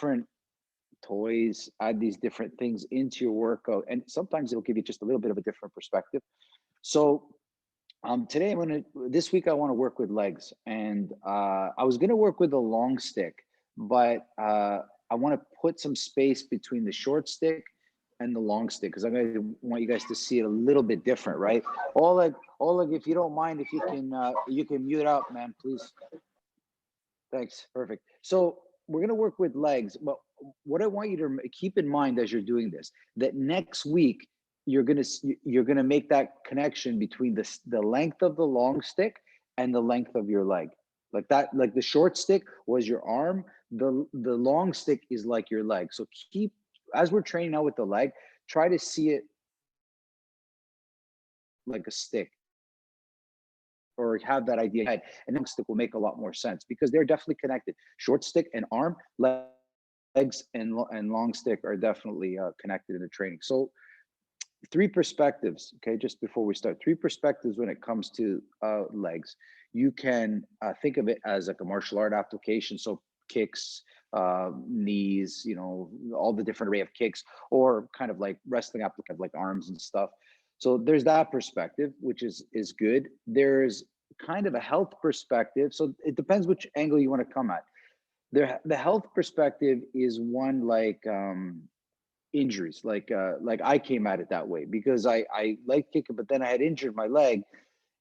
different toys, add these different things into your workout, and sometimes it'll give you just a little bit of a different perspective. So today this week I want to work with legs, and I was going to work with a long stick, but I want to put some space between the short stick and the long stick because want you guys to see it a little bit different, right? Oleg, if you don't mind, if you can mute up, man, please. Thanks. Perfect. So we're going to work with legs, but what I want you to keep in mind as you're doing this, that next week you're going to make that connection between the length of the long stick and the length of your leg. Like that, like the short stick was your arm, the long stick is like your leg. So keep, as we're training now with the leg, try to see it like a stick, or have that idea in your head, and then stick will make a lot more sense because they're definitely connected. Short stick and arm, legs and long stick are definitely connected in the training. So three perspectives, okay, just before we start, three perspectives when it comes to legs. You can think of it as like a martial art application, so kicks, knees, all the different array of kicks, or kind of like wrestling application, like arms and stuff. So there's that perspective, which is good. There's kind of a health perspective, so it depends which angle you want to come at. The health perspective is one like injuries, like I came at it that way because I like kicking, but then I had injured my leg,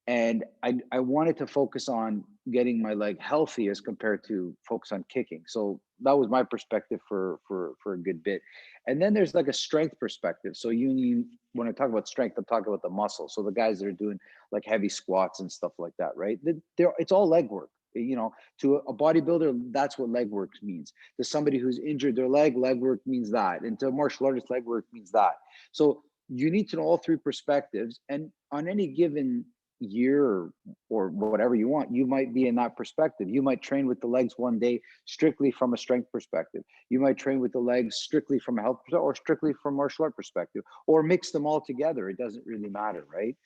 and I wanted to focus on getting my leg healthy as compared to focus on kicking. So that was my perspective for a good bit. And then there's like a strength perspective. So when I talk about strength, I'm talking about the muscle. So the guys that are doing like heavy squats and stuff like that, right? It's all leg work. To a bodybuilder, that's what leg work means. To somebody who's injured their leg work means that. And to a martial artist, leg work means that. So you need to know all three perspectives. And on any given year or whatever you want, you might be in that perspective. You might train with the legs one day strictly from a strength perspective. You might train with the legs strictly from a health perspective, or strictly from martial art perspective, or mix them all together. It doesn't really matter, right?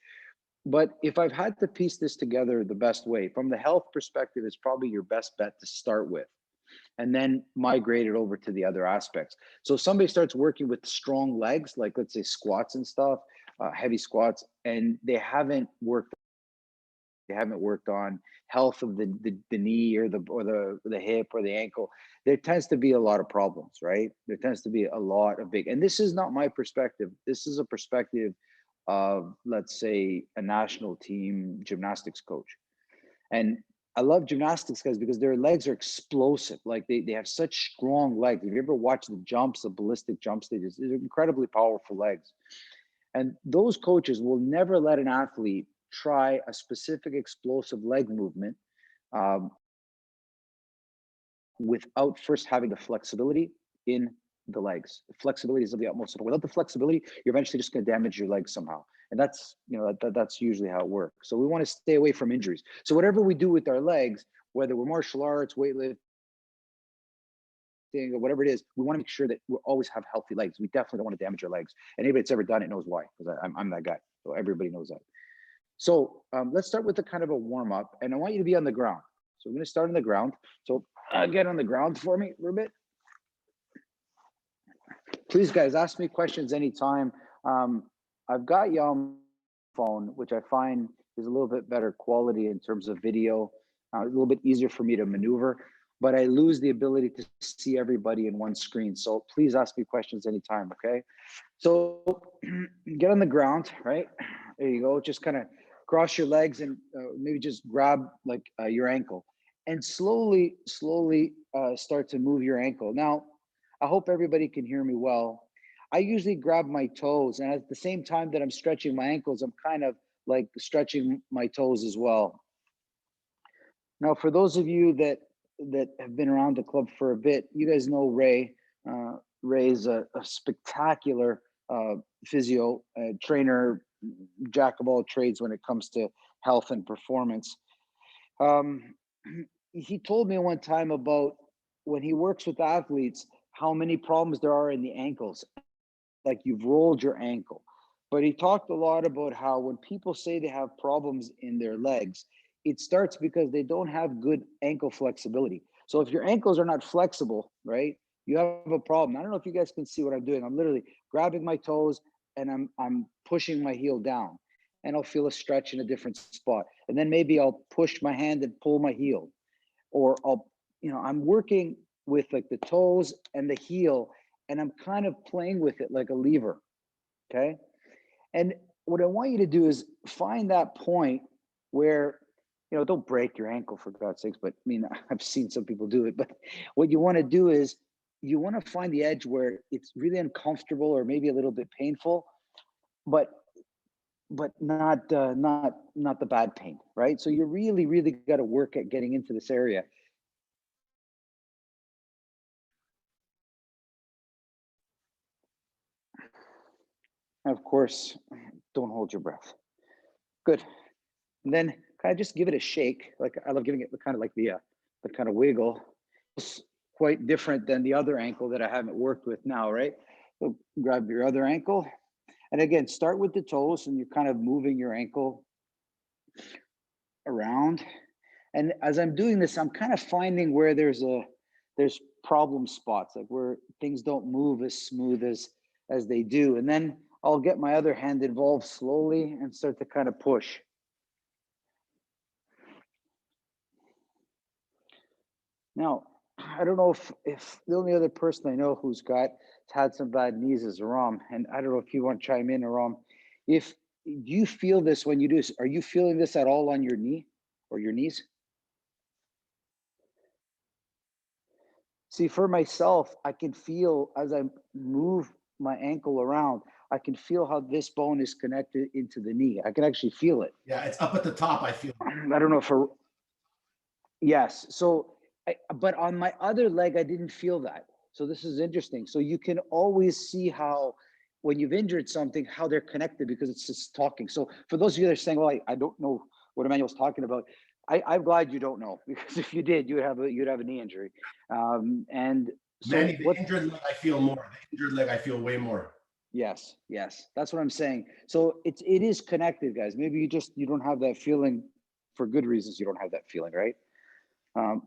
But if I've had to piece this together the best way, from the health perspective, it's probably your best bet to start with, and then migrate it over to the other aspects. So if somebody starts working with strong legs, like let's say squats and stuff, heavy squats, and they haven't worked on health of the knee or the hip or the ankle, there tends to be a lot of problems, right? There tends to be a lot of and this is not my perspective. This is a perspective of, let's say, a national team gymnastics coach. And I love gymnastics guys because their legs are explosive. Like they have such strong legs. If you ever watch the jumps, the ballistic jump stages, they're incredibly powerful legs. And those coaches will never let an athlete try a specific explosive leg movement um, without first having the flexibility in the legs. The flexibility is of the utmost support. Without the flexibility, you're eventually just going to damage your legs somehow. And that's, that's usually how it works. So we want to stay away from injuries. So whatever we do with our legs, whether we're martial arts, weightlifting, or whatever it is, we want to make sure that we always have healthy legs. We definitely don't want to damage our legs. And anybody that's ever done it knows why, because I'm that guy. So everybody knows that. So let's start with the kind of a warm up, and I want you to be on the ground. So we're going to start on the ground. So get on the ground for me a little bit. Please, guys, ask me questions anytime. I've got you on phone, which I find is a little bit better quality in terms of video, a little bit easier for me to maneuver, but I lose the ability to see everybody in one screen. So please ask me questions anytime, okay? So get on the ground, right? There you go. Just kind of cross your legs and maybe just grab like your ankle and slowly start to move your ankle. Now, I hope everybody can hear me well. I usually grab my toes, and at the same time that I'm stretching my ankles, I'm kind of like stretching my toes as well. Now, for those of you that have been around the club for a bit, you guys know Ray. Ray's a spectacular physio trainer, jack of all trades when it comes to health and performance. He told me one time about when he works with athletes, how many problems there are in the ankles, like you've rolled your ankle. But he talked a lot about how when people say they have problems in their legs, it starts because they don't have good ankle flexibility. So if your ankles are not flexible, right, you have a problem. I don't know if you guys can see what I'm doing. I'm literally grabbing my toes and I'm pushing my heel down, and I'll feel a stretch in a different spot. And then maybe I'll push my hand and pull my heel, or I'll, I'm working with like the toes and the heel, and I'm kind of playing with it like a lever. Okay. And what I want you to do is find that point where, don't break your ankle for God's sakes, but I mean, I've seen some people do it, but what you want to do is you want to find the edge where it's really uncomfortable or maybe a little bit painful, but not the bad pain, right? So you really got to work at getting into this area. And of course, don't hold your breath. Good. And then kind of just give it a shake. Like I love giving it kind of like the kind of wiggle. It's quite different than the other ankle that I haven't worked with now, right? So grab your other ankle. And again, start with the toes and you're kind of moving your ankle around. And as I'm doing this, I'm kind of finding where there's problem spots, like where things don't move as smooth as they do. And then I'll get my other hand involved slowly and start to kind of push. Now, I don't know if the only other person I know who's had some bad knees is Aram, and I don't know if you want to chime in, Aram. If do you feel this when you do this? Are you feeling this at all on your knee or your knees? See, for myself, I can feel as I move my ankle around, I can feel how this bone is connected into the knee. I can actually feel it. Yeah, it's up at the top, I feel. I don't know if yes. So, but on my other leg, I didn't feel that. So this is interesting. So you can always see how, when you've injured something, how they're connected because it's just talking. So for those of you that are saying, well, I don't know what Emmanuel's talking about, I'm glad you don't know, because if you did, you'd have a knee injury. And so Manny, the injured leg, I feel more. The injured leg, I feel way more. Yes, that's what I'm saying. So it is connected, guys. Maybe you don't have that feeling for good reasons. You don't have that feeling, right?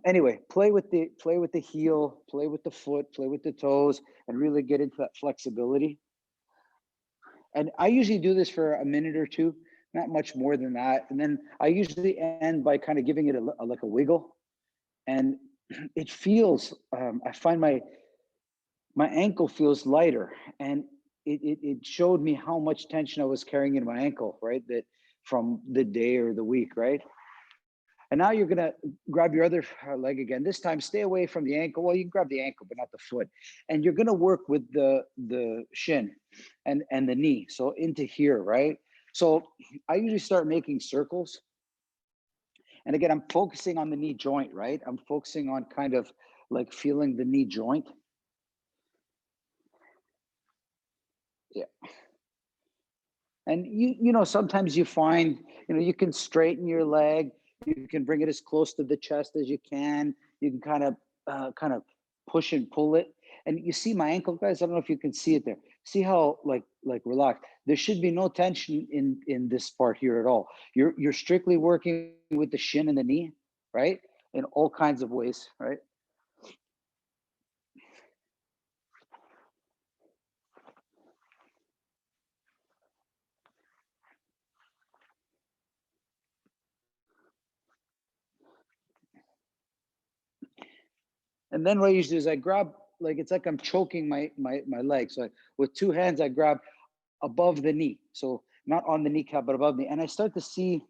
Anyway, play with the heel, play with the foot, play with the toes, and really get into that flexibility. And I usually do this for a minute or two, not much more than that. And then I usually end by kind of giving it like a wiggle. And it feels, I find my ankle feels lighter, and it showed me how much tension I was carrying in my ankle, right? That from the day or the week, right? And now you're gonna grab your other leg again. This time, stay away from the ankle. Well, you can grab the ankle, but not the foot. And you're gonna work with the shin and the knee. So into here, right? So I usually start making circles. And again, I'm focusing on the knee joint, right? I'm focusing on kind of like feeling the knee joint. Yeah. And sometimes you find, you can straighten your leg, you can bring it as close to the chest as you can. You can kind of push and pull it. And you see my ankle, guys, I don't know if you can see it there. See how like relaxed. There should be no tension in this part here at all. You're strictly working with the shin and the knee, right? In all kinds of ways, right? And then what I usually do is I grab, like, it's like I'm choking my leg. So with two hands, I grab above the knee. So not on the kneecap, but above me. And I start to see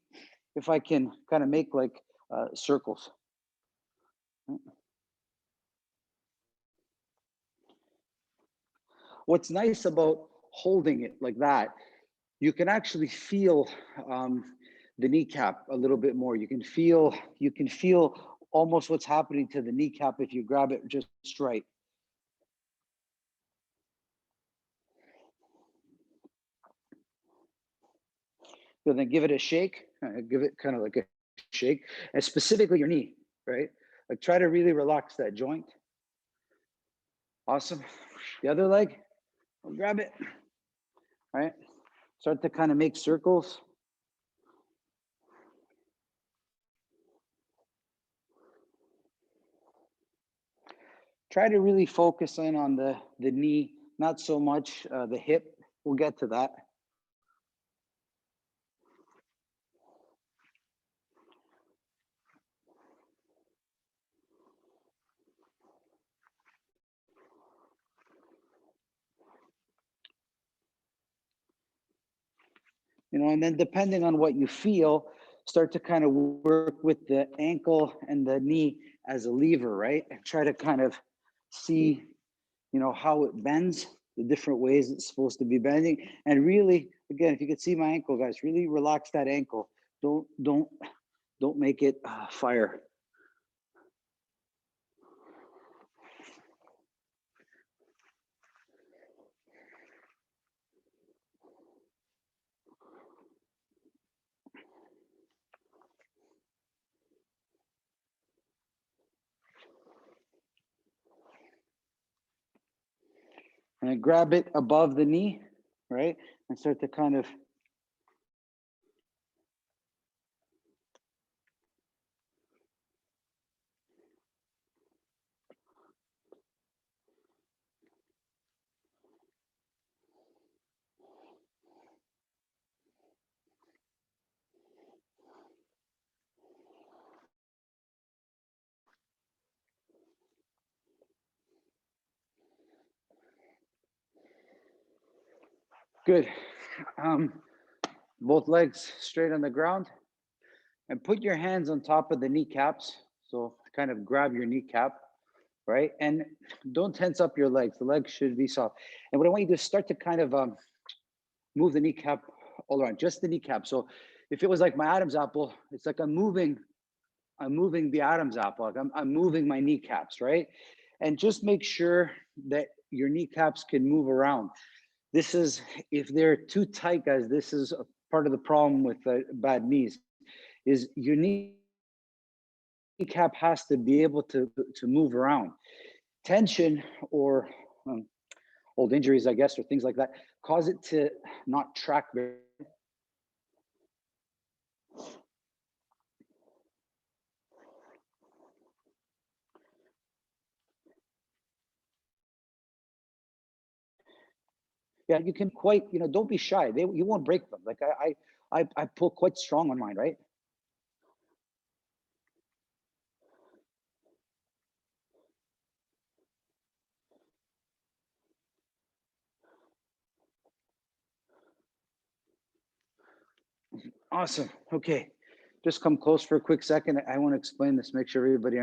if I can kind of make like circles. What's nice about holding it like that, you can actually feel the kneecap a little bit more. You can feel almost what's happening to the kneecap if you grab it just right. So then give it a shake, give it kind of like a shake, and specifically your knee, right? Like try to really relax that joint. Awesome. The other leg, grab it, right? Start to kind of make circles. try to really focus in on the knee, not so much the hip. We'll get to that. You know, and then depending on what you feel, start to kind of work with the ankle and the knee as a lever, right? And try to kind of see, you know, how it bends, the different ways it's supposed to be bending. And really, again, if you could see my ankle, guys, really relax that ankle. Don't make it fire. And then grab it above the knee, right? And start to kind of good. Both legs straight on the ground, and put your hands on top of the kneecaps. So kind of grab your kneecap, right? And don't tense up your legs. The legs should be soft. And what I want you to do is start to kind of move the kneecap all around, just the kneecap. So if it was like my Adam's apple, it's like I'm moving the Adam's apple. Like I'm moving my kneecaps, right? And just make sure that your kneecaps can move around. This is, if they're too tight, guys, this is a part of the problem with bad knees, is your kneecap has to be able to move around. Tension or old injuries, I guess, or things like that, cause it to not track very. Yeah, you can quite, you know, don't be shy. You won't break them. Like I pull quite strong on mine, right? Awesome. Okay, just come close for a quick second. I want to explain this, make sure everybody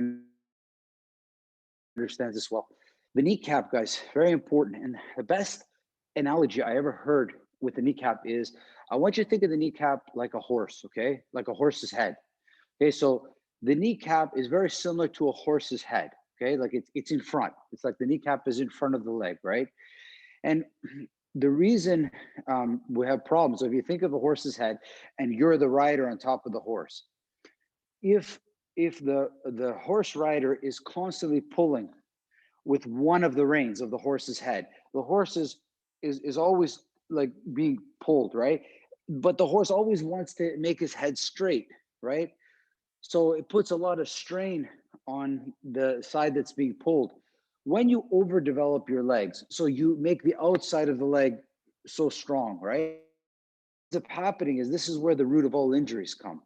understands this well. The kneecap, guys, very important. And the best analogy I ever heard with the kneecap is, I want you to think of the kneecap like a horse, okay? Like a horse's head. Okay, so the kneecap is very similar to a horse's head, okay? Like it's in front. It's like the kneecap is in front of the leg, right? And the reason we have problems, so if you think of a horse's head and you're the rider on top of the horse, if the horse rider is constantly pulling with one of the reins of the horse's head, the horse is always like being pulled, right? But the horse always wants to make his head straight, right? So it puts a lot of strain on the side that's being pulled. When you overdevelop your legs, so you make the outside of the leg so strong, right? What's happening is, this is where the root of all injuries come.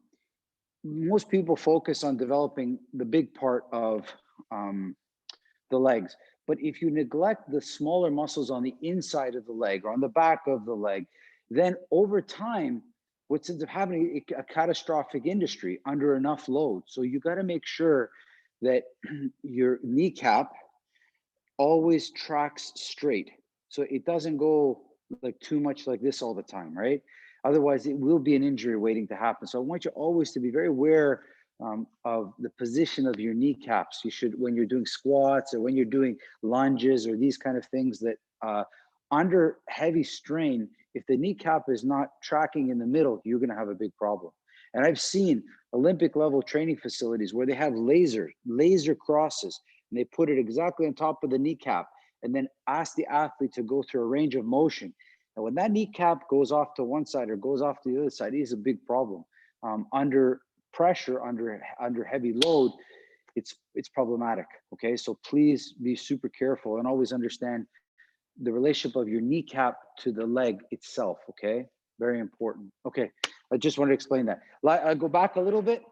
Most people focus on developing the big part of the legs. But if you neglect the smaller muscles on the inside of the leg or on the back of the leg, then over time, what's ends up happening, a catastrophic industry under enough load. So you got to make sure that your kneecap always tracks straight. So it doesn't go like too much like this all the time, right? Otherwise, it will be an injury waiting to happen. So I want you always to be very aware of the position of your kneecaps. You should, when you're doing squats or when you're doing lunges or these kind of things that under heavy strain, if the kneecap is not tracking in the middle, you're going to have a big problem. And I've seen Olympic level training facilities where they have laser crosses, and they put it exactly on top of the kneecap and then ask the athlete to go through a range of motion. And when that kneecap goes off to one side or goes off to the other side, it is a big problem. Under pressure, under heavy load, it's problematic. Okay, so please be super careful and always understand the relationship of your kneecap to the leg itself. Okay, very important. Okay, I just wanted to explain that. I go back a little bit,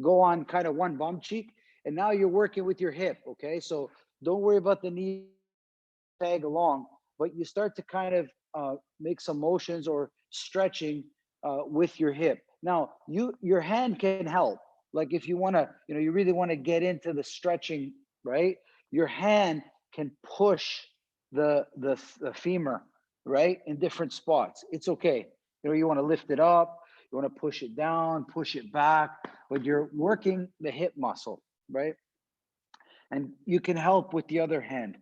go on kind of one bum cheek, and now you're working with your hip. Okay, so don't worry about the knee tag along, but you start to kind of make some motions or stretching with your hip. Now, your hand can help. Like if you want to, you really want to get into the stretching, right? Your hand can push the femur, right, in different spots. It's okay. You want to lift it up, you want to push it down, push it back, but you're working the hip muscle, right? And you can help with the other hand.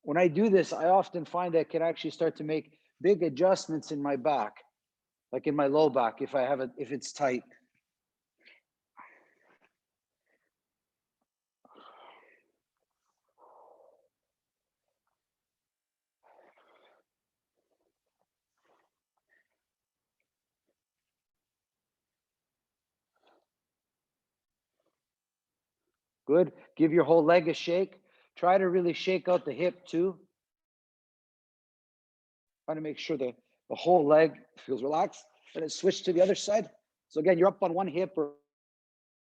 When I do this, I often find I can actually start to make big adjustments in my back, like in my low back, if it's tight. Good. Give your whole leg a shake. Try to really shake out the hip too. Try to make sure the whole leg feels relaxed. And then switch to the other side. So again, you're up on one hip or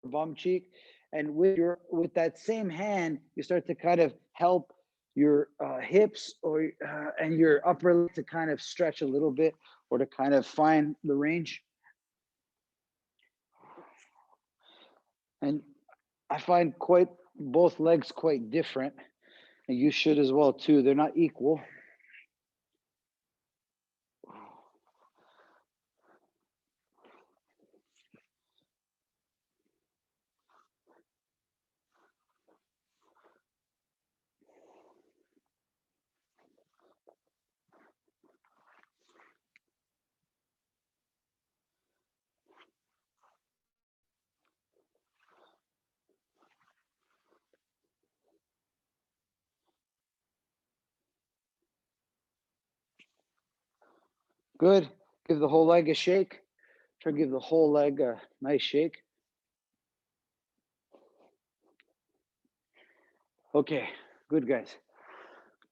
bum cheek, and with that same hand, you start to kind of help your hips or and your upper leg to kind of stretch a little bit or to kind of find the range. And I find both legs quite different, and you should as well too. They're not equal. Good. Give the whole leg a shake. Try to give the whole leg a nice shake. Okay, good guys.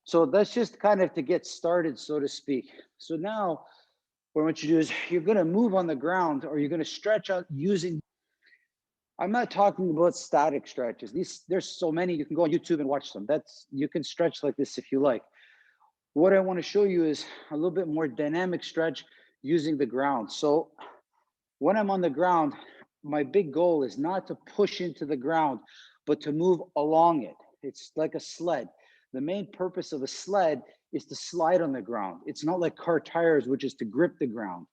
So that's just kind of to get started, so to speak. So now what I want you to do is you're going to move on the ground or you're going to stretch out using, I'm not talking about static stretches. There's so many, you can go on YouTube and watch them. You can stretch like this if you like. What I want to show you is a little bit more dynamic stretch using the ground. So when I'm on the ground, my big goal is not to push into the ground, but to move along it. It's like a sled. The main purpose of a sled is to slide on the ground. It's not like car tires, which is to grip the ground.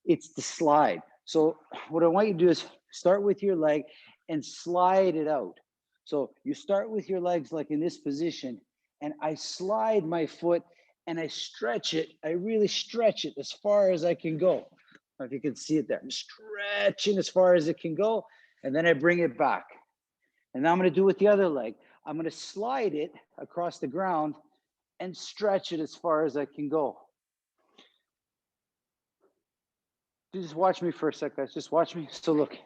It's to slide. So what I want you to do is start with your leg and slide it out. So you start with your legs like in this position, and I slide my foot and I stretch it. I really stretch it as far as I can go. If you can see it there, I'm stretching as far as it can go, and then I bring it back. And now I'm going to do with the other leg. I'm going to slide it across the ground and stretch it as far as I can go. Just watch me for a sec, guys. Just watch me. So look,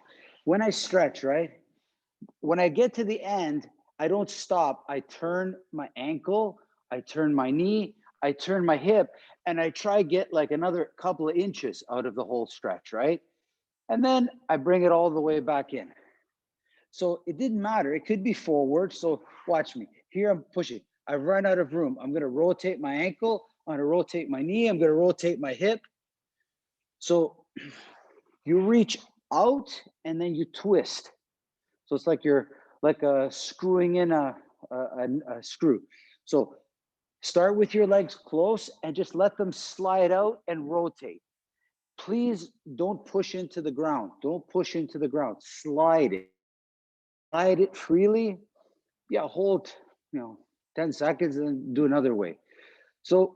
when I stretch, right? When I get to the end, I don't stop. I turn my ankle, I turn my knee, I turn my hip, and I try get like another couple of inches out of the whole stretch, right? And then I bring it all the way back in. So it didn't matter. It could be forward. So watch me. Here I'm pushing. I've run out of room. I'm going to rotate my ankle. I'm going to rotate my knee. I'm going to rotate my hip. So you reach out and then you twist. So it's like you're like screwing in a screw. So start with your legs close and just let them slide out and rotate. Please don't push into the ground. Don't push into the ground. Slide it. Slide it freely. Yeah, hold, 10 seconds and do another way. So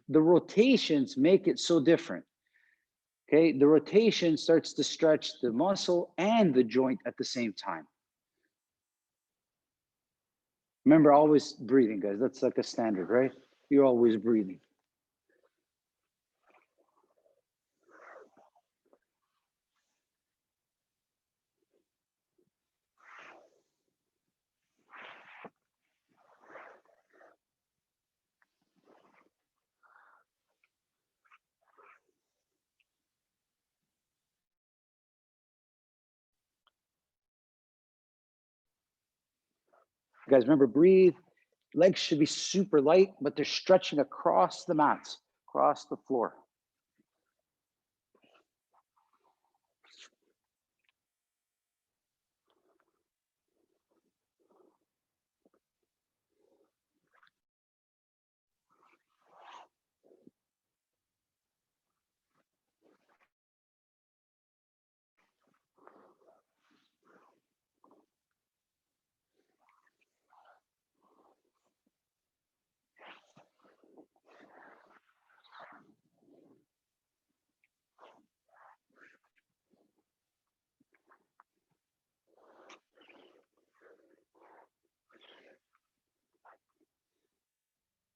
the rotations make it so different. Okay, the rotation starts to stretch the muscle and the joint at the same time. Remember, always breathing, guys. That's like a standard, right? You're always breathing. Guys, remember, breathe. Legs should be super light, but they're stretching across the mats, across the floor.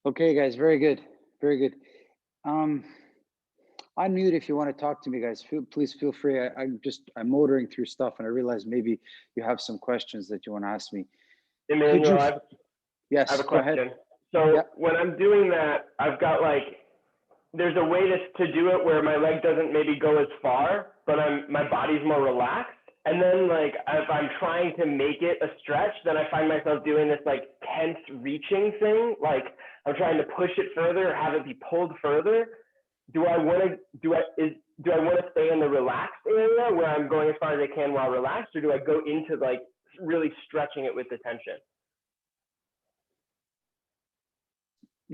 Okay, guys, very good, very good. Unmute if you want to talk to me, guys. Please feel free. I'm motoring through stuff, and I realize maybe you have some questions that you want to ask me. Emmanuel, Yes, I have a go ahead. question. So Yeah. when I'm doing that, I've got there's a way to do it where my leg doesn't maybe go as far, but my body's more relaxed. And then if I'm trying to make it a stretch, then I find myself doing this tense reaching thing. Like I'm trying to push it further or have it be pulled further. Do I want to stay in the relaxed area where I'm going as far as I can while relaxed, or do I go into really stretching it with the tension?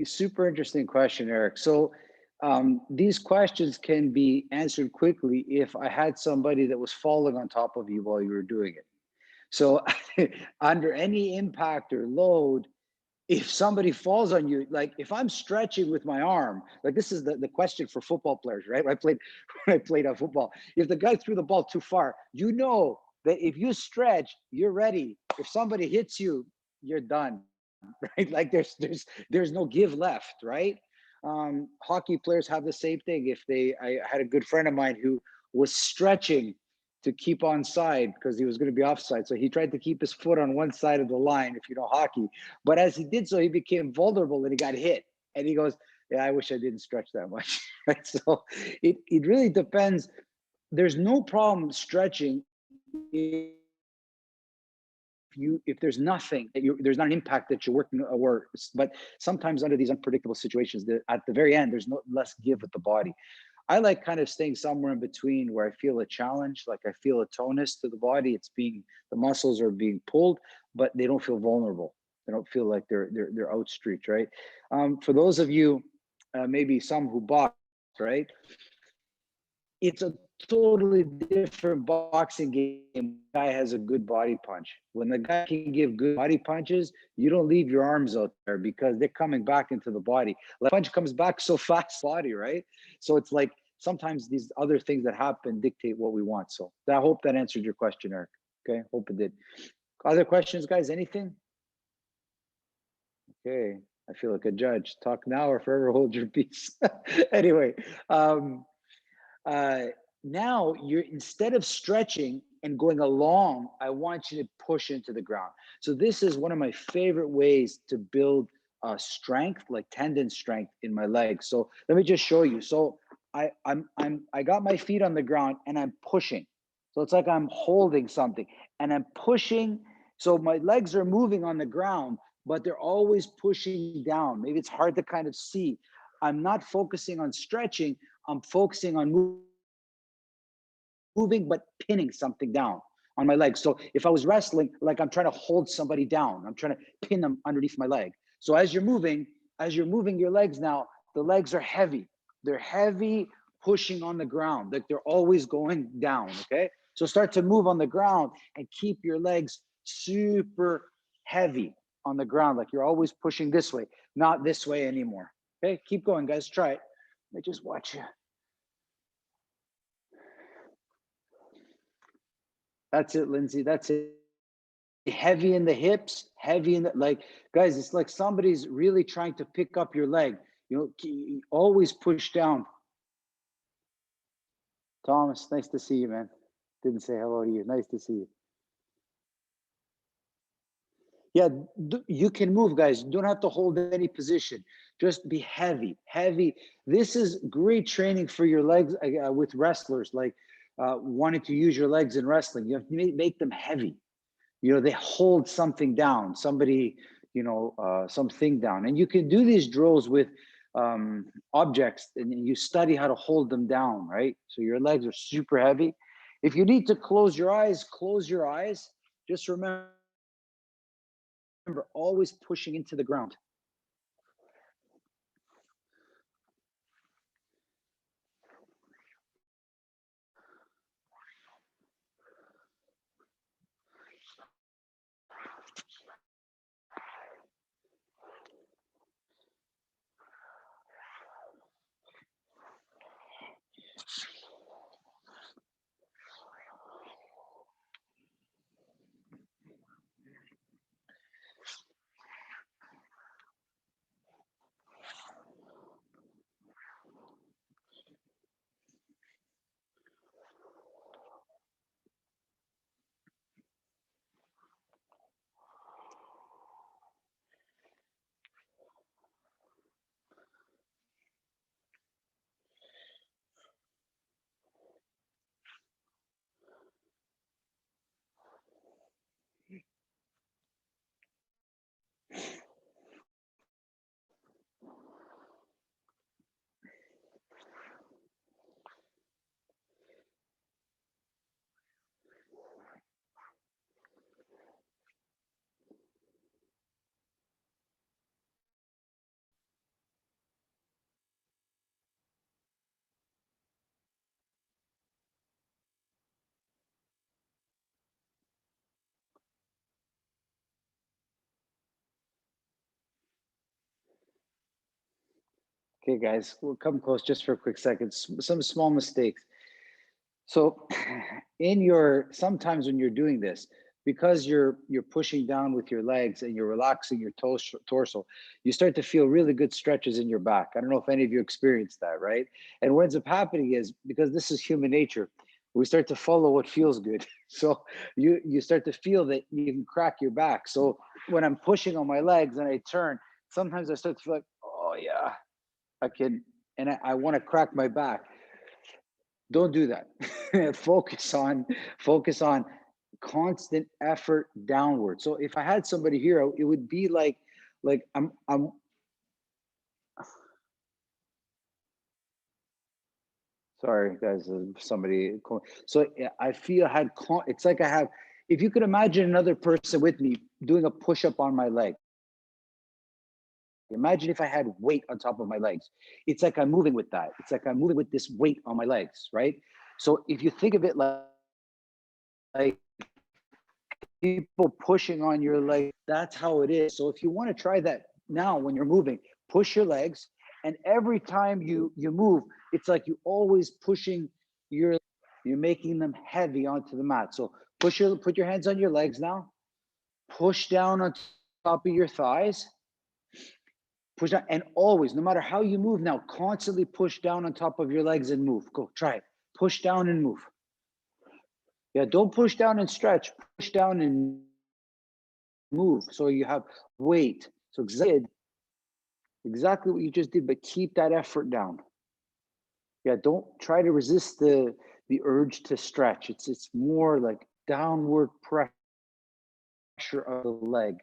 Super interesting question, Eric. So these questions can be answered quickly if I had somebody that was falling on top of you while you were doing it. So under any impact or load, if somebody falls on you, like if I'm stretching with my arm, like this is the question for football players, right? When I played football, if the guy threw the ball too far, you know that if you stretch, you're ready. If somebody hits you, you're done, right? Like there's no give left, right? Hockey players have the same thing. I had a good friend of mine who was stretching to keep on side because he was going to be offside. So he tried to keep his foot on one side of the line, if you know hockey. But as he did so, he became vulnerable and he got hit. And he goes, yeah, I wish I didn't stretch that much. Right? So it really depends. There's no problem stretching if there's nothing that there's not an impact that you're working or, but sometimes under these unpredictable situations, at the very end, there's no less give with the body. I like kind of staying somewhere in between where I feel a challenge, like I feel a tonus to the body. The muscles are being pulled, but they don't feel vulnerable. They don't feel like they're outstretched, right? For those of you, maybe some who box, right? It's a totally different boxing game. The guy has a good body punch. When the guy can give good body punches, you don't leave your arms out there because they're coming back into the body. The punch comes back so fast, body, right? So it's like sometimes these other things that happen dictate what we want. So I hope that answered your question, Eric. Okay, hope it did. Other questions, guys? Anything? Okay, I feel like a judge. Talk now or forever hold your peace. Anyway, now you're, instead of stretching and going along, I want you to push into the ground. So this is one of my favorite ways to build strength, like tendon strength in my legs. So let me just show you. So I got my feet on the ground and I'm pushing. So it's like I'm holding something and I'm pushing. So my legs are moving on the ground, but they're always pushing down. Maybe it's hard to kind of see. I'm not focusing on stretching. I'm focusing on moving, but pinning something down on my leg. So if I was wrestling, like I'm trying to hold somebody down, I'm trying to pin them underneath my leg. So as you're moving your legs now, the legs are heavy. They're heavy, pushing on the ground, like they're always going down, okay? So start to move on the ground and keep your legs super heavy on the ground, like you're always pushing this way, not this way anymore. Okay, keep going, guys, try it. Let me just watch you. That's it, Lindsay. That's it. Heavy in the hips, heavy in the, like, guys, it's like somebody's really trying to pick up your leg. You know, always push down. Thomas, nice to see you, man. Didn't say hello to you. Nice to see you. Yeah, you can move, guys. You don't have to hold any position. Just be heavy, heavy. This is great training for your legs with wrestlers, like wanting to use your legs in wrestling. You have to make them heavy. they hold something down, somebody, something down. And you can do these drills with objects, and you study how to hold them down, right? So your legs are super heavy. If you need to close your eyes, close your eyes. Just remember, always pushing into the ground. Okay, guys, we'll come close just for a quick second. Some small mistakes. So sometimes when you're doing this, because you're pushing down with your legs and you're relaxing your torso, you start to feel really good stretches in your back. I don't know if any of you experienced that, right? And what ends up happening is, because this is human nature, we start to follow what feels good. So you start to feel that you can crack your back. So when I'm pushing on my legs and I turn, sometimes I start to feel like, oh yeah, I can, and I want to crack my back. Don't do that. focus on constant effort downward. So if I had somebody here, it would be like I'm sorry, guys, somebody. So I feel it's like I have, if you could imagine another person with me doing a push-up on my leg. Imagine if I had weight on top of my legs. It's like I'm moving with that. It's like I'm moving with this weight on my legs, right? So if you think of it like people pushing on your leg, that's how it is. So if you want to try that now when you're moving, push your legs, and every time you move, it's like you always pushing you're making them heavy onto the mat. So put your hands on your legs now. Push down on top of your thighs. Push down, and always, no matter how you move now, constantly push down on top of your legs and move. Go, try it. Push down and move. Yeah, don't push down and stretch. Push down and move. So you have weight. So exactly what you just did, but keep that effort down. Yeah, don't try to resist the urge to stretch. It's more like downward pressure of the leg.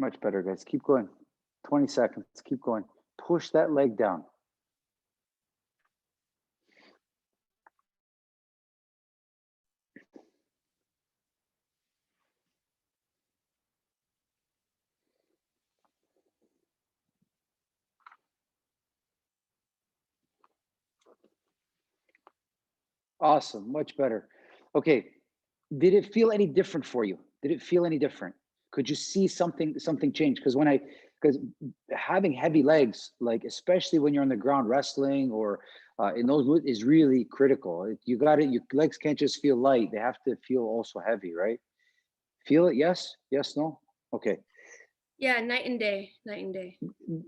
Much better, guys. Keep going. 20 seconds. Keep going. Push that leg down. Awesome. Much better. Okay. Did it feel any different for you? Did it feel any different? Could you see something change? Because having heavy legs, like especially when you're on the ground wrestling or in those, is really critical. You got it. Your legs can't just feel light; they have to feel also heavy, right? Feel it? Yes. Yes. No. Okay. Yeah, night and day, night and day.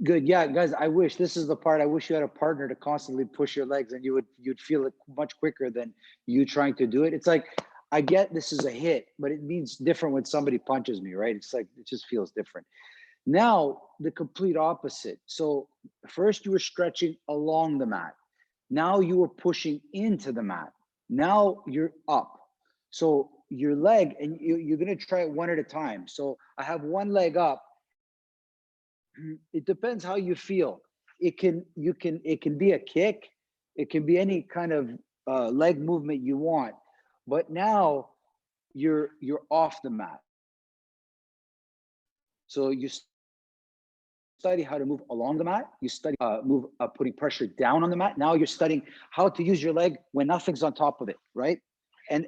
Good. Yeah, guys, I wish this is the part. I wish you had a partner to constantly push your legs and you'd feel it much quicker than you trying to do it. It's like I get this is a hit, but it means different when somebody punches me, right? It's like it just feels different. Now, the complete opposite. So first you were stretching along the mat. Now you were pushing into the mat. Now you're up. So your leg, and you're going to try it one at a time. So I have one leg up. It depends how you feel. It can be a kick. It can be any kind of leg movement you want. But now you're off the mat. So you study how to move along the mat. You study move putting pressure down on the mat. Now you're studying how to use your leg when nothing's on top of it, right? And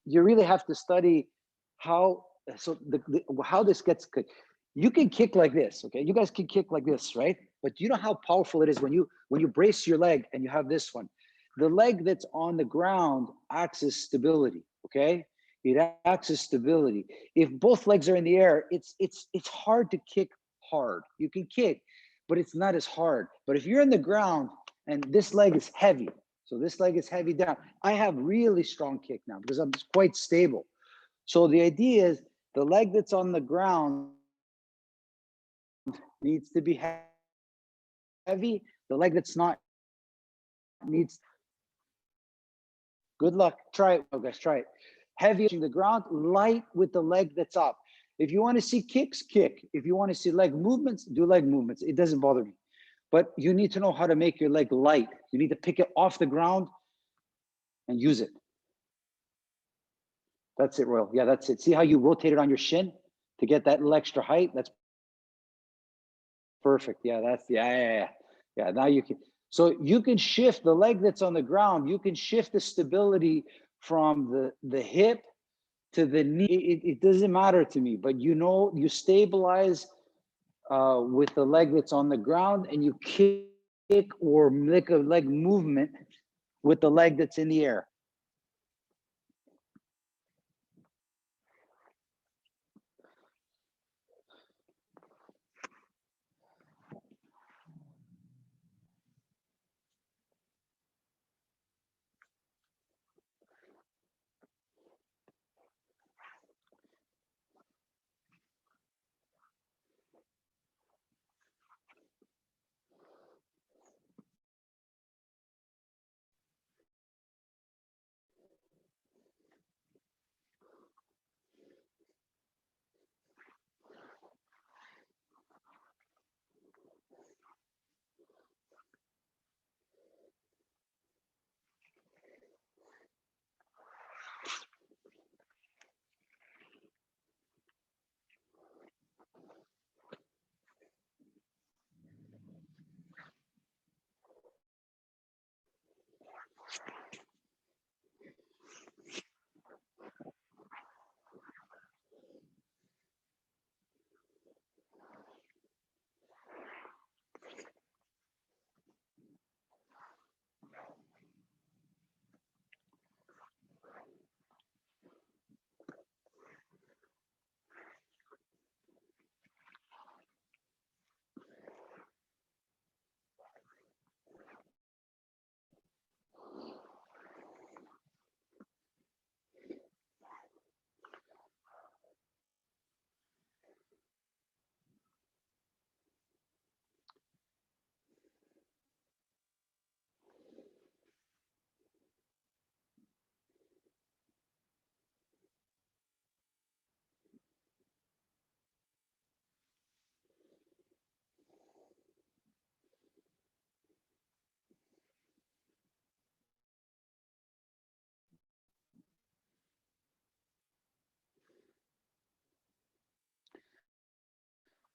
you really have to study how how this gets good. You can kick like this, okay? You guys can kick like this, right? But do you know how powerful it is when you brace your leg and you have this one? The leg that's on the ground acts as stability, okay? It acts as stability. If both legs are in the air, it's hard to kick hard. You can kick, but it's not as hard. But if you're in the ground and this leg is heavy, so this leg is heavy down, I have really strong kick now because I'm quite stable. So the idea is the leg that's on the ground needs to be heavy. The leg that's not needs. Good luck. Try it, oh guys. Try it. Heavy on the ground, light with the leg that's up. If you want to see kicks, kick. If you want to see leg movements, do leg movements. It doesn't bother me. But you need to know how to make your leg light. You need to pick it off the ground and use it. That's it, Royal. Yeah, that's it. See how you rotate it on your shin to get that little extra height? That's perfect. Yeah, that's yeah. Now you can, so you can shift the leg that's on the ground. You can shift the stability from the hip to the knee. It doesn't matter to me, but you stabilize with the leg that's on the ground, and you kick or make a leg movement with the leg that's in the air.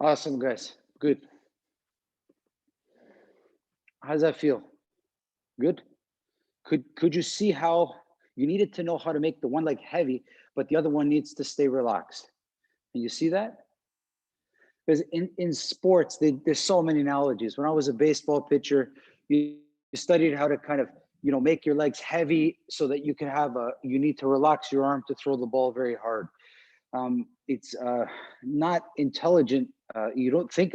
Awesome, guys. Good. How does that feel? Good. Could you see how you needed to know how to make the one leg heavy, but the other one needs to stay relaxed? And you see that? Because in sports, there's so many analogies. When I was a baseball pitcher, you studied how to kind of make your legs heavy so that you can have you need to relax your arm to throw the ball very hard. It's not intelligent. You don't think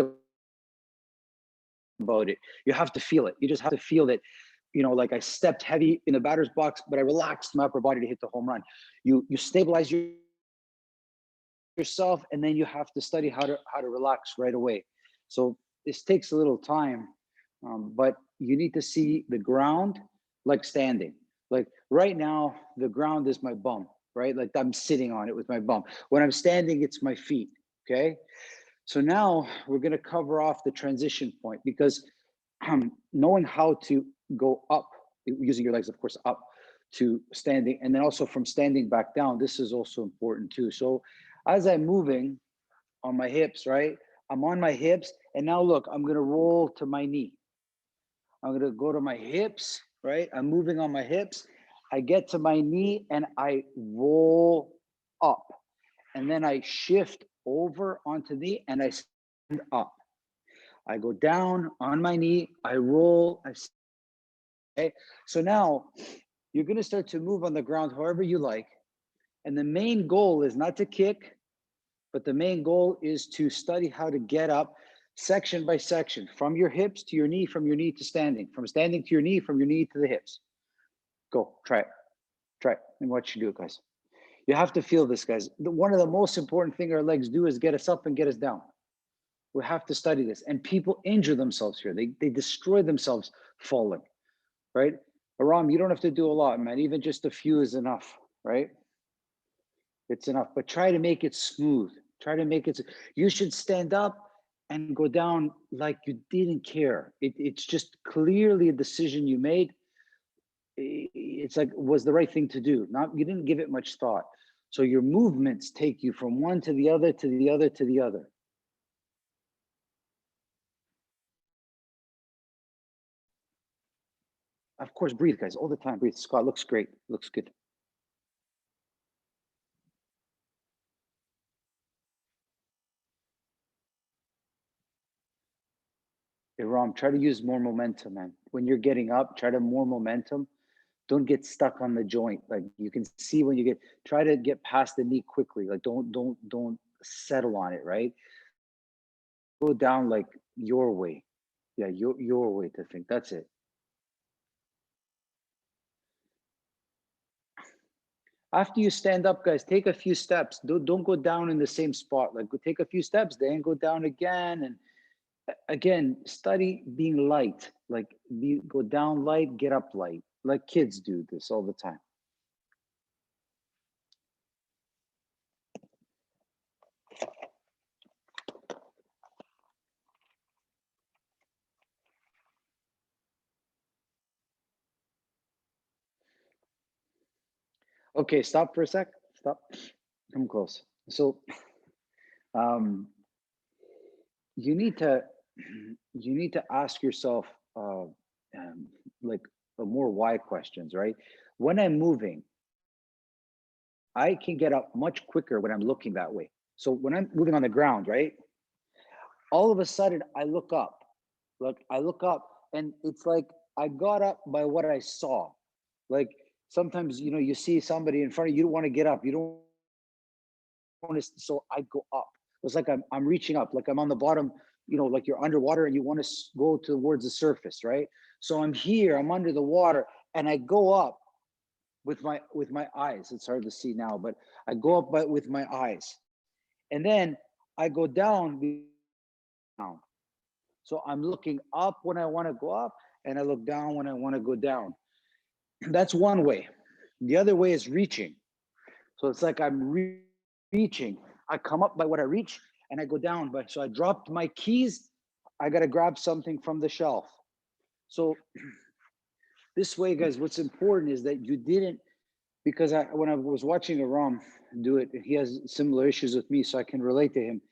about it. You have to feel it. You just have to feel that, like I stepped heavy in the batter's box, but I relaxed my upper body to hit the home run. You stabilize yourself, and then you have to study how to relax right away. So this takes a little time, but you need to see the ground like standing. Like right now, the ground is my bum, right? Like I'm sitting on it with my bum. When I'm standing, it's my feet. Okay. So now we're going to cover off the transition point, because knowing how to go up, using your legs, of course, up to standing, and then also from standing back down, this is also important too. So as I'm moving on my hips, right? I'm on my hips, and now look, I'm going to roll to my knee. I'm going to go to my hips, right? I'm moving on my hips. I get to my knee and I roll up, and then I shift over onto the, and I stand up. I go down on my knee, I roll, okay? So now you're going to start to move on the ground however you like. And the main goal is not to kick, but the main goal is to study how to get up section by section, from your hips to your knee, from your knee to standing, from standing to your knee, from your knee to the hips. Go, try it, and watch you do it, guys. You have to feel this, guys. One of the most important thing our legs do is get us up and get us down. We have to study this, and people injure themselves here. They destroy themselves falling, right? Aram, you don't have to do a lot, man. Even just a few is enough, right? It's enough, but try to make it smooth. Try to make it, you should stand up and go down like you didn't care. It's just clearly a decision you made. It's like, was the right thing to do. Not, you didn't give it much thought. So your movements take you from one to the other, to the other, to the other. Of course, breathe, guys, all the time. Breathe. Scott looks great. Looks good. Hey, Ram, try to use more momentum, man. When you're getting up, try to more momentum. Don't get stuck on the joint. Like you can see when you get, try to get past the knee quickly. Like don't settle on it, right? Go down like your way. Yeah, your way to think. That's it. After you stand up, guys, take a few steps. Don't go down in the same spot. Like go take a few steps, then go down again. And again, study being light. Like go down light, get up light. Like kids do this all the time. Okay, stop for a sec. Stop. Come close. So you need to ask yourself like more why questions, right? When I'm moving, I can get up much quicker when I'm looking that way. So when I'm moving on the ground, right? All of a sudden I look up. Look, I look up, and it's like I got up by what I saw. Like sometimes, you see somebody in front of you, you don't want to get up. You don't want to, so I go up. It's like I'm reaching up, like I'm on the bottom, like you're underwater and you want to go towards the surface, right? So I'm here, I'm under the water, and I go up with my eyes. It's hard to see now, but I go up with my eyes, and then I go down. So I'm looking up when I want to go up, and I look down when I want to go down. That's one way. The other way is reaching. So it's like I'm reaching. I come up by what I reach, and I go down. But so I dropped my keys. I got to grab something from the shelf. So this way, guys, what's important is that you didn't, because when I was watching Aram do it, he has similar issues with me, so I can relate to him.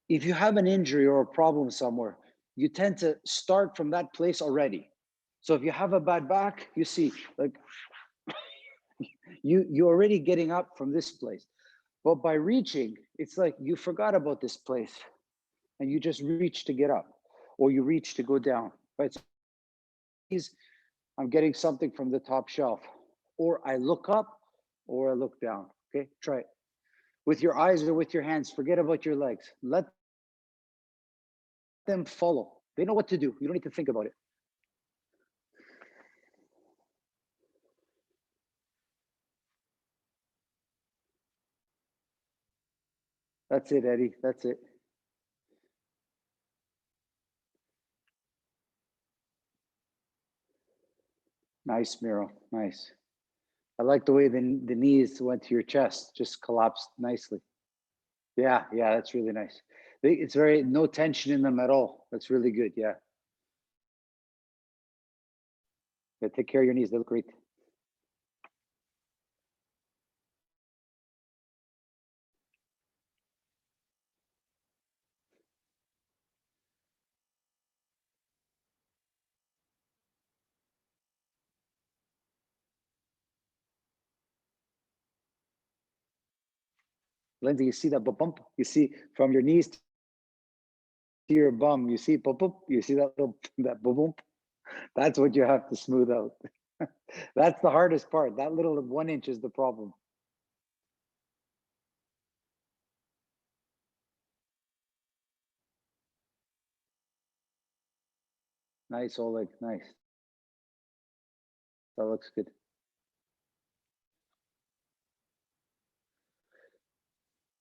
If you have an injury or a problem somewhere, you tend to start from that place already. So if you have a bad back, you see, like you're already getting up from this place. But by reaching, it's like you forgot about this place and you just reach to get up, or you reach to go down, right? So I'm getting something from the top shelf, or I look up or I look down. Okay, try it. with your eyes or with your hands. Forget about your legs. Let them follow. They know what to do. You don't need to think about it. That's it, Eddie. That's it. Nice, Miro. Nice. I like the way the knees went to your chest, just collapsed nicely. Yeah, yeah, that's really nice. It's very, no tension in them at all. That's really good. Yeah. Yeah, take care of your knees. They look great. Lindsay, you see that bump? You see from your knees to your bum, you see bump, you see that little that bump? That's what you have to smooth out. That's the hardest part. That little 1 inch is the problem. Nice, Oleg. Nice. That looks good.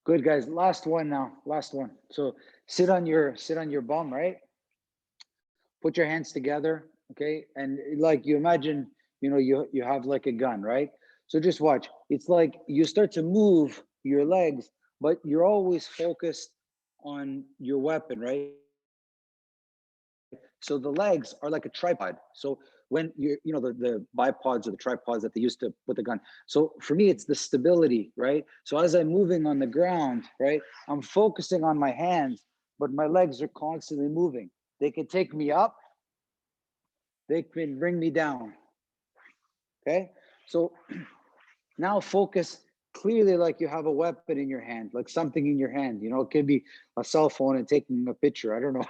Good, guys. Last one now. Last one. So sit on your bum, right? Put your hands together, okay? And like you imagine, you know, you have like a gun, right? So just watch. It's like you start to move your legs, but you're always focused on your weapon, right? So the legs are like a tripod. So when you know, the bipods or the tripods that they used to put the gun. So for me, it's the stability, right? So as I'm moving on the ground, right, I'm focusing on my hands, but my legs are constantly moving. They can take me up, they can bring me down. Okay. So now focus clearly like you have a weapon in your hand, like something in your hand. You know, it could be a cell phone and taking a picture. I don't know.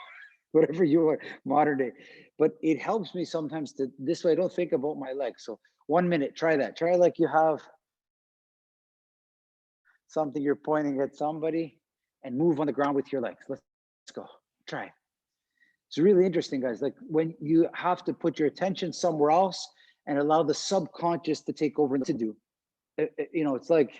Whatever you are, modern day. But it helps me sometimes to, this way I don't think about my legs. So 1 minute, try that. Try like you have something, you're pointing at somebody, and move on the ground with your legs. Let's go. Try it. It's really interesting, guys. Like when you have to put your attention somewhere else and allow the subconscious to take over and to do. You know, it's like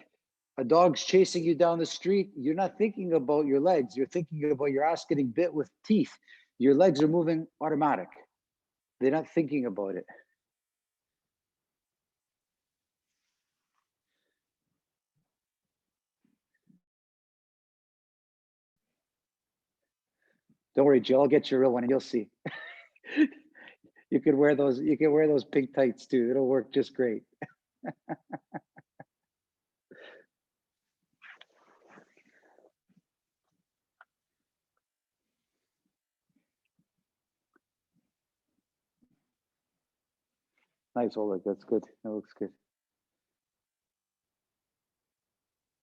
a dog's chasing you down the street. You're not thinking about your legs. You're thinking about your ass getting bit with teeth. Your legs are moving automatic. They're not thinking about it. Don't worry, Jill, I'll get you a real one and you'll see. You could wear those, you can wear those pink tights too. It'll work just great. Nice, Oleg. That's good. That looks good.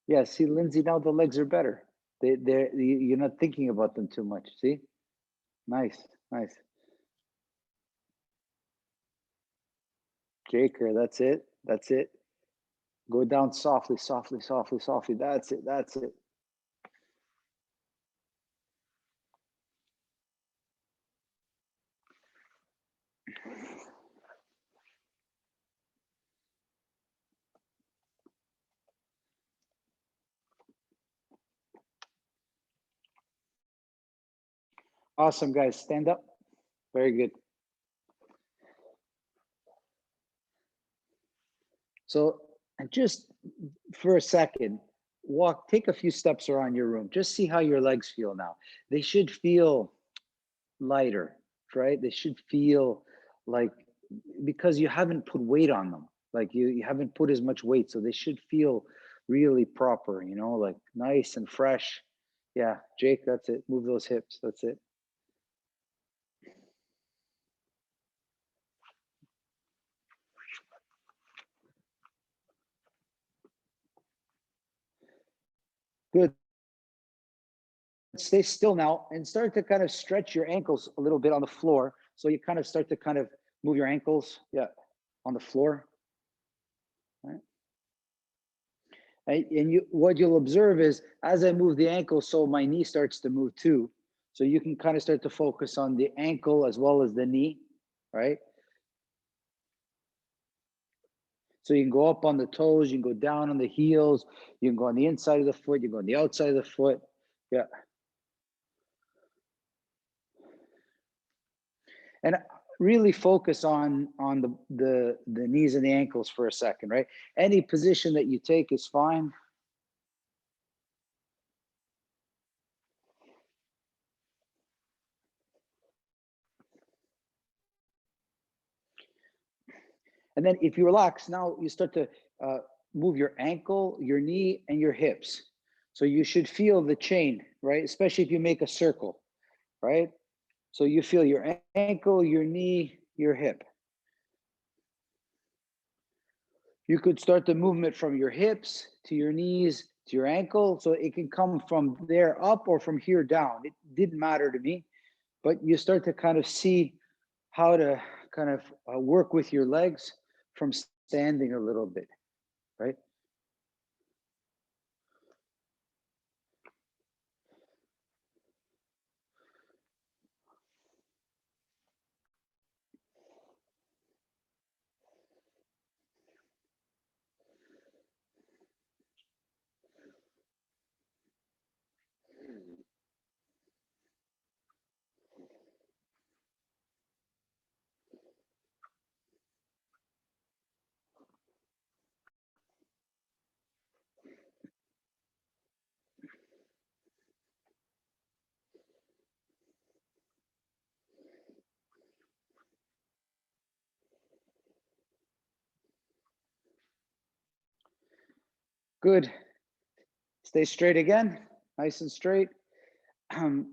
Yeah, see, Lindsay, now the legs are better. You're not thinking about them too much. See? Nice, nice. Jaker, that's it. That's it. Go down softly, softly, softly, softly. That's it. That's it. Awesome, guys. Stand up. Very good. So, and just for a second, take a few steps around your room. Just see how your legs feel now. They should feel lighter, right? They should feel like, because you haven't put weight on them. Like you haven't put as much weight. So they should feel really proper, you know, like nice and fresh. Yeah, Jake, that's it. Move those hips. That's it. Good. Stay still now and start to kind of stretch your ankles a little bit on the floor. So you kind of start to kind of move your ankles, yeah, on the floor. Right. And what you'll observe is as I move the ankle, so my knee starts to move too. So you can kind of start to focus on the ankle as well as the knee, right? So you can go up on the toes, you can go down on the heels, you can go on the inside of the foot, you can go on the outside of the foot. Yeah. And really focus on the knees and the ankles for a second, right? Any position that you take is fine. And then if you relax, now you start to move your ankle, your knee, and your hips. So you should feel the chain, right? Especially if you make a circle, right? So you feel your ankle, your knee, your hip. You could start the movement from your hips to your knees to your ankle. So it can come from there up or from here down. It didn't matter to me, but you start to kind of see how to kind of work with your legs from standing a little bit, right? Good. Stay straight again, nice and straight. Kind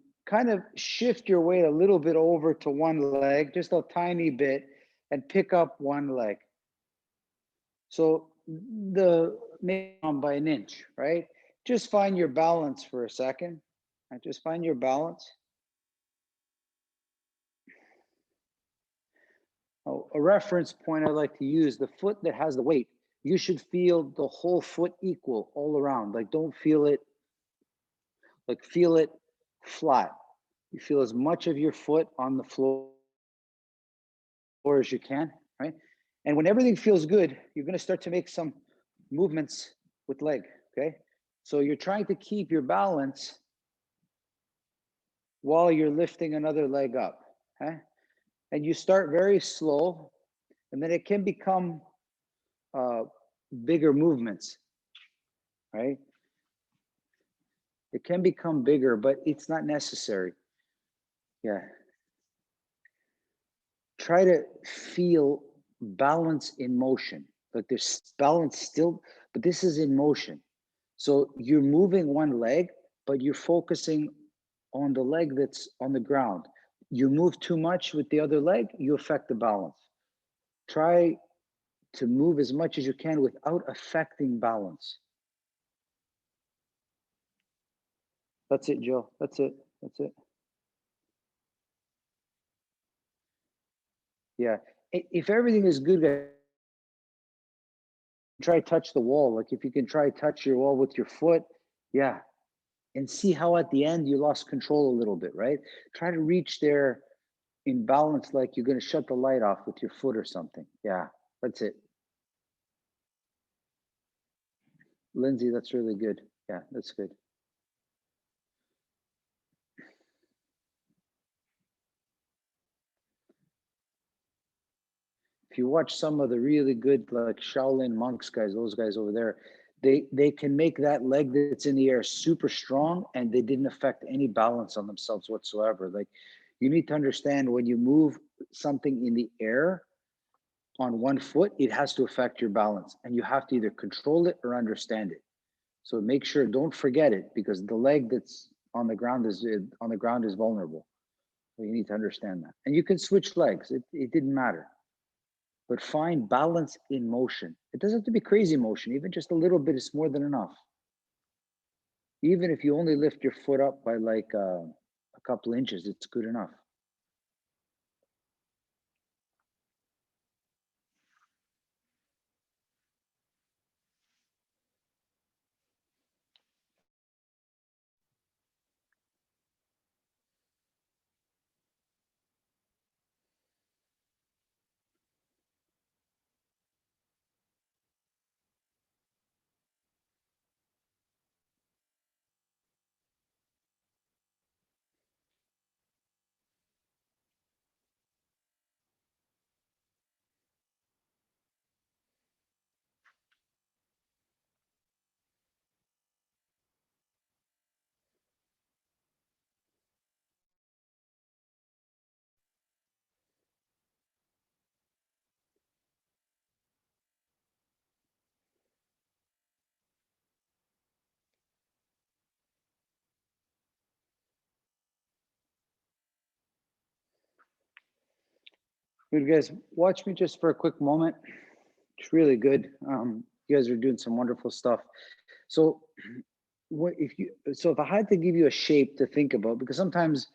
of shift your weight a little bit over to one leg, just a tiny bit, and pick up one leg. So maybe by an inch, right? Just find your balance for a second. Just find your balance. Oh, a reference point I like to use, the foot that has the weight, you should feel the whole foot equal all around. Like don't feel it, like feel it flat. You feel as much of your foot on the floor as you can, right? And when everything feels good, you're going to start to make some movements with leg, okay? So you're trying to keep your balance while you're lifting another leg up, okay? And you start very slow, and then it can become bigger movements, right? It can become bigger, but it's not necessary. Yeah. Try to feel balance in motion. Like there's balance still, but this is in motion. So you're moving one leg, but you're focusing on the leg that's on the ground. You move too much with the other leg, you affect the balance. Try to move as much as you can without affecting balance. That's it, Joe. That's it. That's it. Yeah. If everything is good, try touch the wall. Like if you can try touch your wall with your foot, yeah. And see how at the end you lost control a little bit, right? Try to reach there in balance, like you're going to shut the light off with your foot or something. Yeah, that's it. Lindsay, that's really good. Yeah, that's good. If you watch some of the really good like Shaolin monks guys, those guys over there, they can make that leg that's in the air super strong and they didn't affect any balance on themselves whatsoever. Like you need to understand when you move something in the air on one foot, it has to affect your balance and you have to either control it or understand it. So make sure, don't forget it because the leg that's on the ground is vulnerable. So you need to understand that. And you can switch legs. It didn't matter. But find balance in motion. It doesn't have to be crazy motion. Even just a little bit is more than enough. Even if you only lift your foot up by like a couple inches, it's good enough. Good guys, watch me just for a quick moment. It's really good. You guys are doing some wonderful stuff. So what if you, so if I had to give you a shape to think about, because sometimes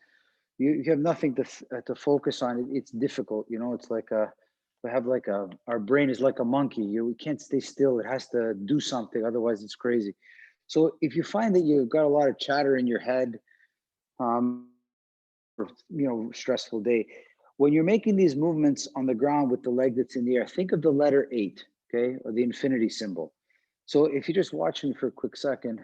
you have nothing to focus on, it's difficult, you know, it's like we have like our brain is like a monkey. We can't stay still. It has to do something, otherwise it's crazy. So if you find that you've got a lot of chatter in your head, or, you know, stressful day, when you're making these movements on the ground with the leg that's in the air, think of the letter 8, okay, or the infinity symbol. So if you just watch me for a quick second,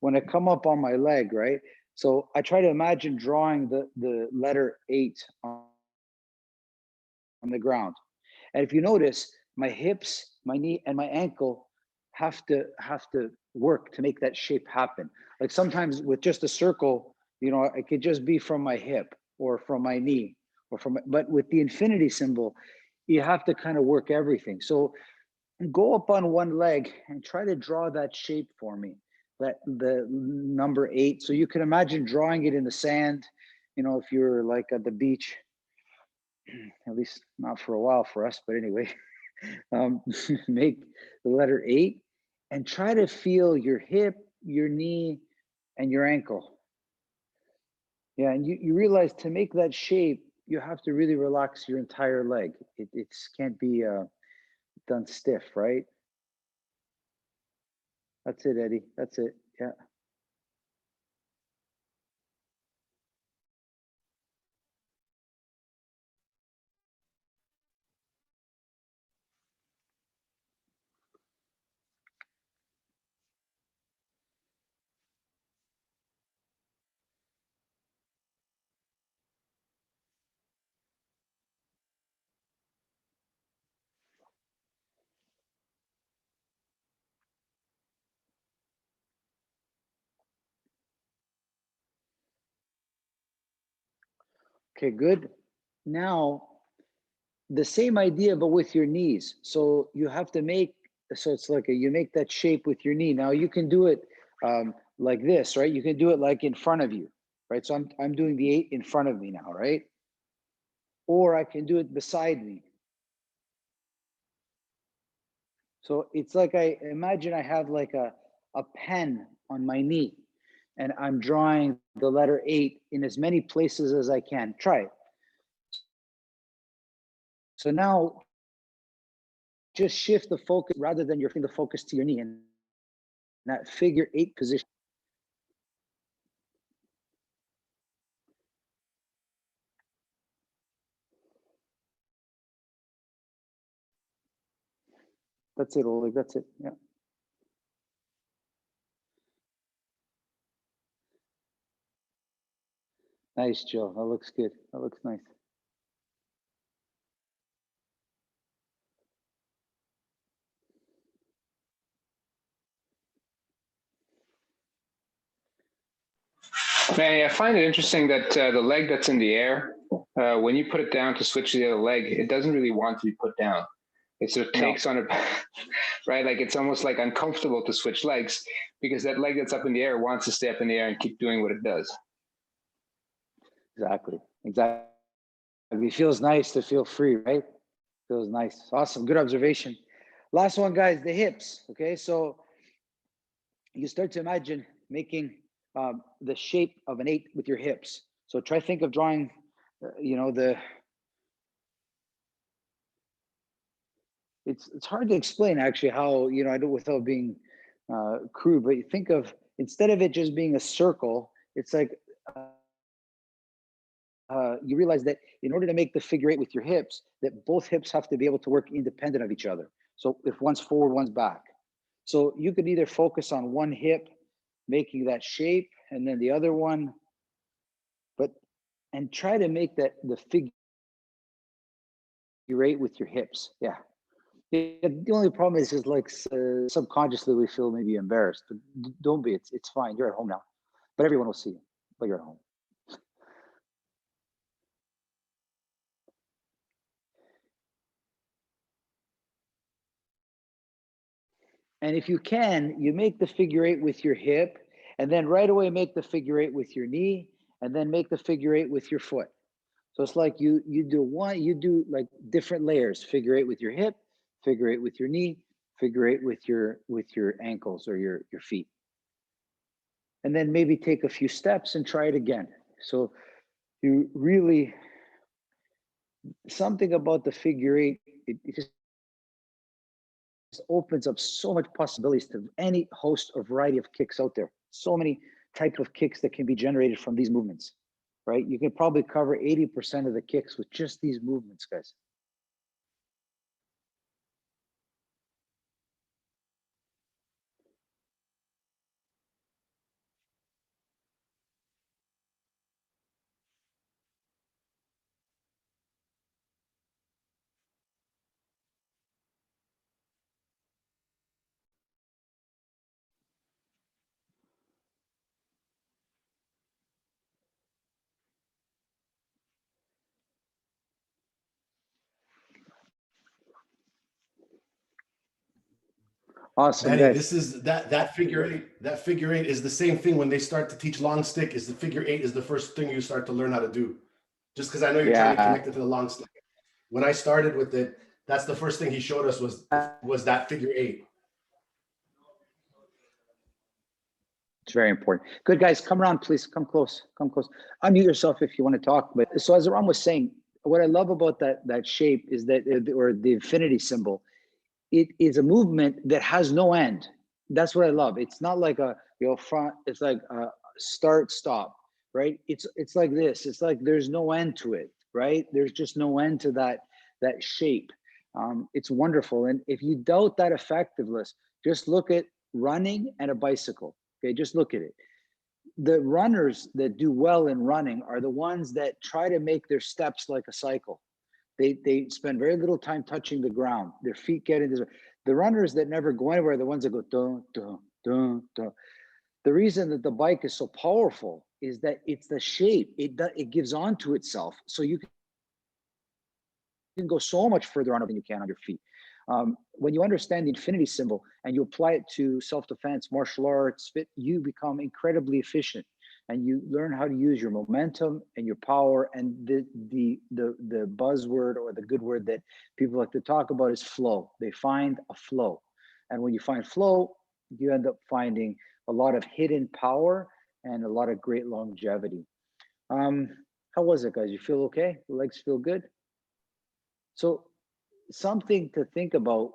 when I come up on my leg, right? So I try to imagine drawing the letter 8 on the ground. And if you notice, my hips, my knee, and my ankle have to work to make that shape happen. Like sometimes with just a circle, you know, it could just be from my hip or from my knee or from, but with the infinity symbol, you have to kind of work everything. So go up on one leg and try to draw that shape for me, that the number 8. So you can imagine drawing it in the sand, you know, if you're like at the beach, at least not for a while for us, but anyway, make the letter 8 and try to feel your hip, your knee, and your ankle. Yeah, and you realize to make that shape, you have to really relax your entire leg. It can't be done stiff, right? That's it, Eddie. That's it. Yeah. Okay, good. Now, the same idea, but with your knees. So you have to make, so it's like you make that shape with your knee. Now you can do it like this, right? You can do it like in front of you, right? So I'm doing the 8 in front of me now, right? Or I can do it beside me. So it's like I imagine I have like a pen on my knee and I'm drawing the letter 8 in as many places as I can. Try it. So now just shift the focus rather than your the focus to your knee and that figure 8 position. That's it, Oleg. That's it. Yeah. Nice, Joe. That looks good. That looks nice. Manny, I find it interesting that the leg that's in the air, when you put it down to switch to the other leg, it doesn't really want to be put down. It sort of takes on it, right? Like it's almost like uncomfortable to switch legs because that leg that's up in the air wants to stay up in the air and keep doing what it does. Exactly. Exactly. It feels nice to feel free, right? Feels nice. Awesome. Good observation. Last one, guys, the hips. Okay. So you start to imagine making the shape of an 8 with your hips. So try think of drawing, you know, it's hard to explain actually how, you know, I do without being crude, but you think of, instead of it just being a circle, it's like you realize that in order to make the figure 8 with your hips, that both hips have to be able to work independent of each other. So if one's forward, one's back. So you could either focus on one hip making that shape and then the other one, but, and try to make that the figure 8 with your hips. Yeah. The only problem is like subconsciously we feel maybe embarrassed, but don't be, it's fine. You're at home now, but everyone will see you, but you're at home. And if you can, you make the figure 8 with your hip and then right away make the figure 8 with your knee and then make the figure 8 with your foot. So it's like you do like different layers, figure eight with your hip, figure eight with your knee, figure eight with your ankles or your feet. And then maybe take a few steps and try it again. So you really, something about the figure eight, it just opens up so much possibilities to any host or variety of kicks out there. So many type of kicks that can be generated from these movements, right? You can probably cover 80% of the kicks with just these movements, guys. Awesome, Manny, guys. this is that figure eight. That figure eight is the same thing when they start to teach long stick. Is the figure eight is the first thing you start to learn how to do. Just because I know you're trying to Yeah. connect it to the long stick. When I started with it, that's the first thing he showed us was that figure eight. It's very important. Good, guys, come around, please. Come close. Come close. Unmute yourself if you want to talk. But so as Aram was saying, what I love about that shape is that, or the infinity symbol, it is a movement that has no end. That's what I love. It's not like a front. It's like a start, stop, right? It's like this. It's like there's no end to it, right? There's just no end to that shape. It's wonderful. And if you doubt that effectiveness, just look at running and a bicycle. Okay, just look at it. The runners that do well in running are the ones that try to make their steps like a cycle. They spend very little time touching the ground. Their feet get into the runners that never go anywhere are the ones that go dun, dun, dun, dun. The reason that the bike is so powerful is that it's the shape. It gives onto itself. So you can go so much further on it than you can on your feet. When you understand the infinity symbol and you apply it to self-defense, martial arts, you become incredibly efficient, and you learn how to use your momentum and your power. And the buzzword or the good word that people like to talk about is flow. They find a flow, and when you find flow, you end up finding a lot of hidden power and a lot of great longevity. How was it, guys? You feel okay? The legs feel good? So something to think about.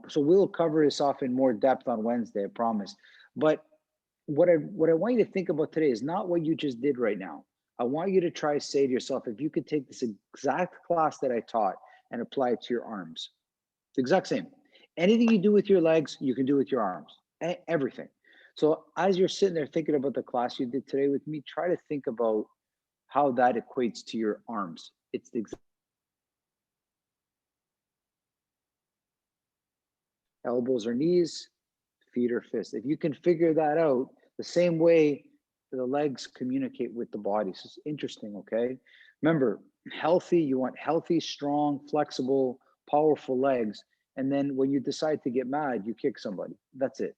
So we'll cover this off in more depth on Wednesday, I promise. But what I want you to think about today is not what you just did right now. I want you to try to say to yourself, if you could take this exact class that I taught and apply it to your arms, it's the exact same. Anything you do with your legs, you can do with your arms, everything. So as you're sitting there thinking about the class you did today with me, try to think about how that equates to your arms. It's the exact elbows or knees, feet or fists. If you can figure that out, the same way the legs communicate with the body. So it's interesting, okay? Remember, healthy, you want healthy, strong, flexible, powerful legs. And then when you decide to get mad, you kick somebody. That's it.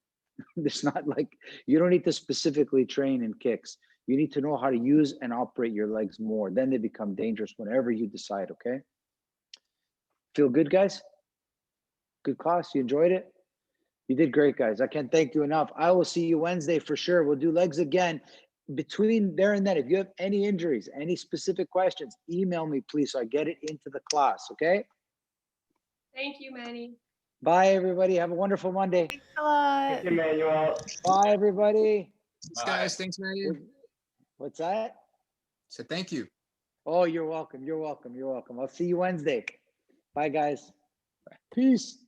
It's not like, you don't need to specifically train in kicks. You need to know how to use and operate your legs more. Then they become dangerous whenever you decide, okay? Feel good, guys? Good class, you enjoyed it? You did great, guys. I can't thank you enough. I will see you Wednesday for sure. We'll do legs again. Between there and then, if you have any injuries, any specific questions, email me, please, so I get it into the class, okay? Thank you, Manny. Bye, everybody. Have a wonderful Monday. Thanks a lot. Thank you, Emmanuel. Bye, everybody. Thanks, guys. Thanks, Manny. What's that? So thank you. Oh, you're welcome. You're welcome. You're welcome. I'll see you Wednesday. Bye, guys. Peace.